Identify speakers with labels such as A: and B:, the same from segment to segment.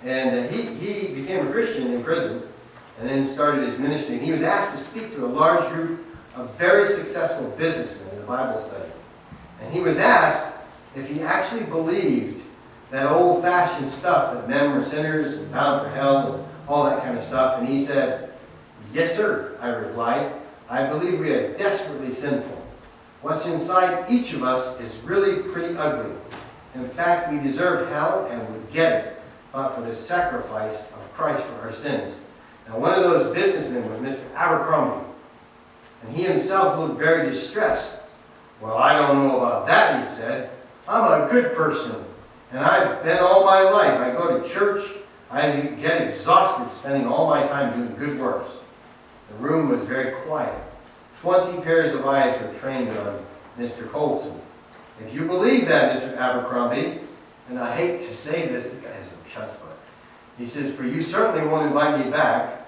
A: And he became a Christian in prison and then started his ministry. And he was asked to speak to a large group of very successful businessmen in a Bible study. And he was asked if he actually believed that old-fashioned stuff, that men were sinners and bound for hell and all that kind of stuff. And he said, "Yes, sir," I replied. "I believe we are desperately sinful. What's inside each of us is really pretty ugly. In fact, we deserve hell and would get it, but for the sacrifice of Christ for our sins." Now, one of those businessmen was Mr. Abercrombie, and he himself looked very distressed. "Well, I don't know about that," he said. "I'm a good person, and I've been all my life. I go to church. I get exhausted spending all my time doing good works." The room was very quiet. 20 pairs of eyes were trained on Mr. Colson. "If you believe that, Mr. Abercrombie," and I hate to say this, the guy is a chutzpah. He says, "For you certainly won't invite me back.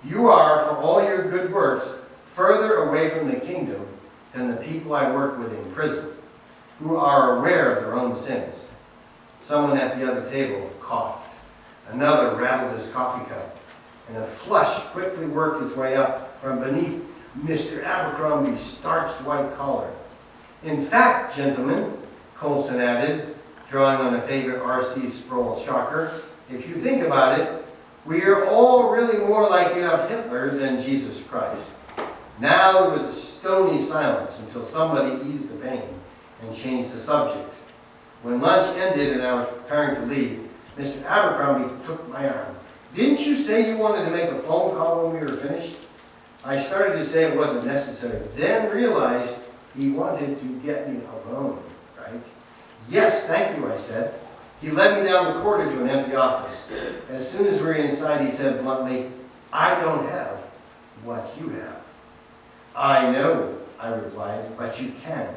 A: You are, for all your good works, further away from the kingdom than the people I work with in prison, who are aware of their own sins." Someone at the other table coughed. Another rattled his coffee cup, and a flush quickly worked its way up from beneath Mr. Abercrombie's starched white collar. "In fact, gentlemen," Colson added, drawing on a favorite R.C. Sproul shocker, "if you think about it, we are all really more like Adolf Hitler than Jesus Christ." Now there was a stony silence until somebody eased the pain and changed the subject. When lunch ended and I was preparing to leave, Mr. Abercrombie took my arm. "Didn't you say you wanted to make a phone call when we were finished?" I started to say it wasn't necessary, then realized he wanted to get me alone, right? "Yes, thank you," I said. He led me down the corridor to an empty office. As soon as we were inside, he said bluntly, "I don't have what you have." "I know," I replied, "but you can.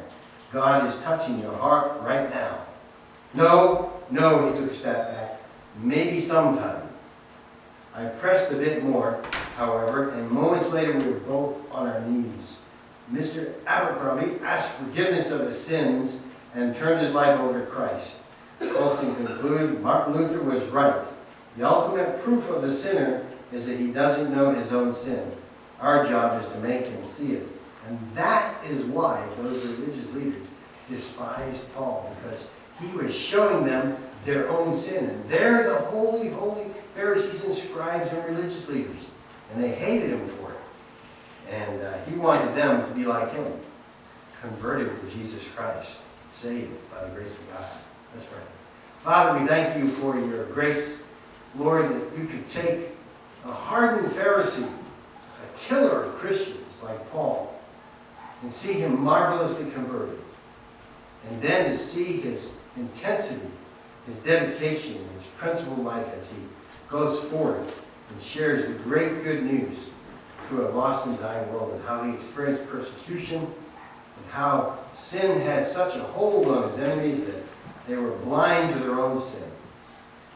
A: God is touching your heart right now." No, he took a step back. "Maybe sometime." I pressed a bit more, however, and moments later we were both on our knees. Mr. Abercrombie asked forgiveness of his sins and turned his life over to Christ. Colson concluded Martin Luther was right. The ultimate proof of the sinner is that he doesn't know his own sin. Our job is to make him see it. And that is why those religious leaders despised Paul, because he was showing them their own sin. And they're the holy Pharisees and scribes and religious leaders. And they hated him for it. And he wanted them to be like him, converted to Jesus Christ, saved by the grace of God. Let's pray. Father, we thank you for your grace. Lord, that you could take a hardened Pharisee, a killer of Christians like Paul, and see him marvelously converted. And then to see his intensity, his dedication, his principled life as he goes forward and shares the great good news to a lost and dying world, and how he experienced persecution, and how sin had such a hold on his enemies that they were blind to their own sin.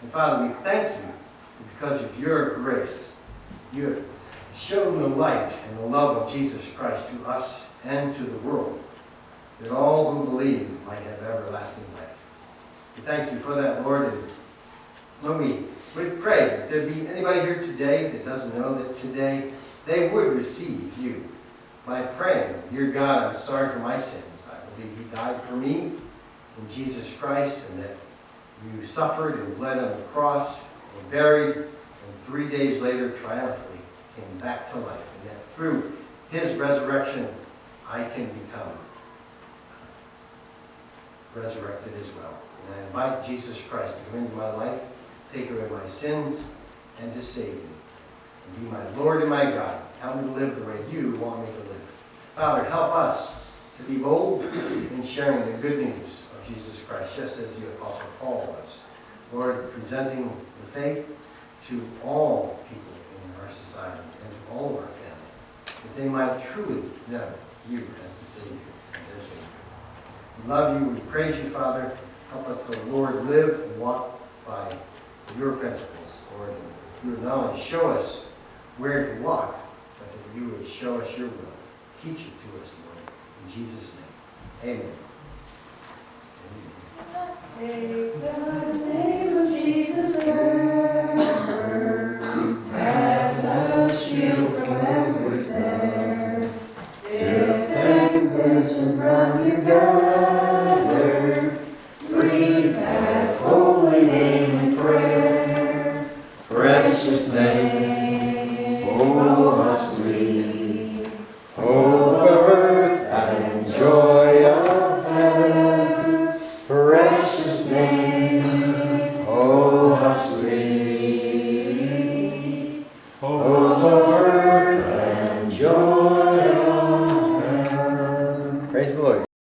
A: And Father, we thank you because of your grace. You have shown the light and the love of Jesus Christ to us and to the world, that all who believe might have everlasting life. We thank you for that, Lord. And Lord, we would pray that there be anybody here today that doesn't know that today they would receive you by praying, "Dear God, I'm sorry for my sins. I believe you died for me in Jesus Christ, and that you suffered and bled on the cross, and buried, and 3 days later triumphantly came back to life. And that through his resurrection, I can become resurrected as well. And I invite Jesus Christ to come into my life, take away my sins, and to save me. And be my Lord and my God. Help me to live the way you want me to live. Father, help us to be bold in sharing the good news of Jesus Christ, just as the Apostle Paul was. Lord, presenting the faith to all people in our society and to all of our family, that they might truly know you as the Savior and their Savior. We love you. We praise you, Father. Help us to, Lord, live and walk by your principles, Lord. You would not only show us where to walk, but that you would show us your will. Teach it to us, Lord. In Jesus' name, amen.
B: Take the name of Jesus. together.